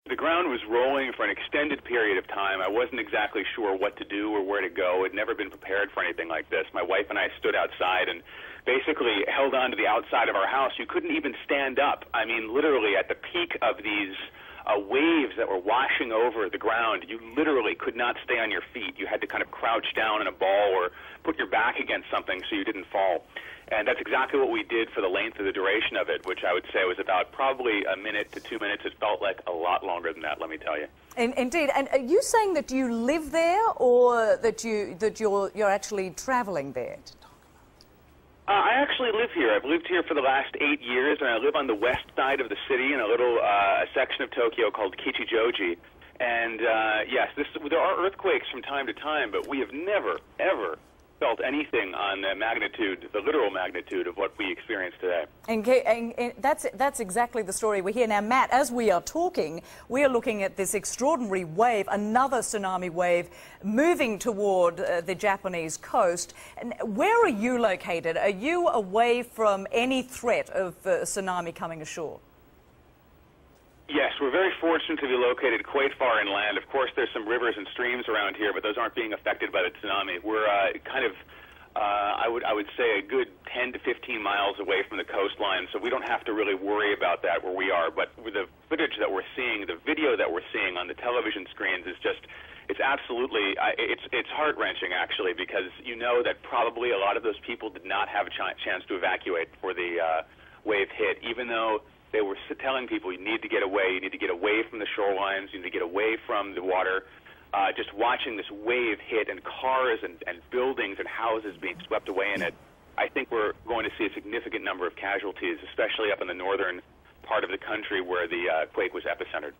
The ground was rolling for an extended period of time. I wasn't exactly sure what to do or where to go. I'd never been prepared for anything like this. My wife and I stood outside and basically held on to the outside of our house. You couldn't even stand up. I mean, literally at the peak of these waves that were washing over the ground, you literally could not stay on your feet. You had to kind of crouch down in a ball or put your back against something so you didn't fall. And that's exactly what we did for the length of the duration of it, which I would say was about probably a minute to 2 minutes. It felt like a lot longer than that, let me tell you. Indeed. And are you saying that you live there, or that you're actually traveling there? I actually live here. I've lived here for the last 8 years, and I live on the west side of the city in a little section of Tokyo called Kichijoji. And yes, there are earthquakes from time to time, but we have never, ever felt anything on the magnitude, the literal magnitude of what we experience today. And that's exactly the story we hear. Now, Matt, as we are talking, we are looking at this extraordinary wave, another tsunami wave, moving toward the Japanese coast. And where are you located? Are you away from any threat of tsunami coming ashore? Yes, we're very fortunate to be located quite far inland. Of course, there's some rivers and streams around here, but those aren't being affected by the tsunami. We're kind of, I would say, a good 10 to 15 miles away from the coastline, so we don't have to really worry about that where we are. But with the footage that we're seeing, the video that we're seeing on the television screens is just, it's absolutely, it's heart-wrenching, actually, because you know that probably a lot of those people did not have a chance to evacuate before the wave hit, even though they were telling people you need to get away from the shorelines, you need to get away from the water. Just watching this wave hit and cars and buildings and houses being swept away in it, I think we're going to see a significant number of casualties, especially up in the northern part of the country where the quake was epicentered.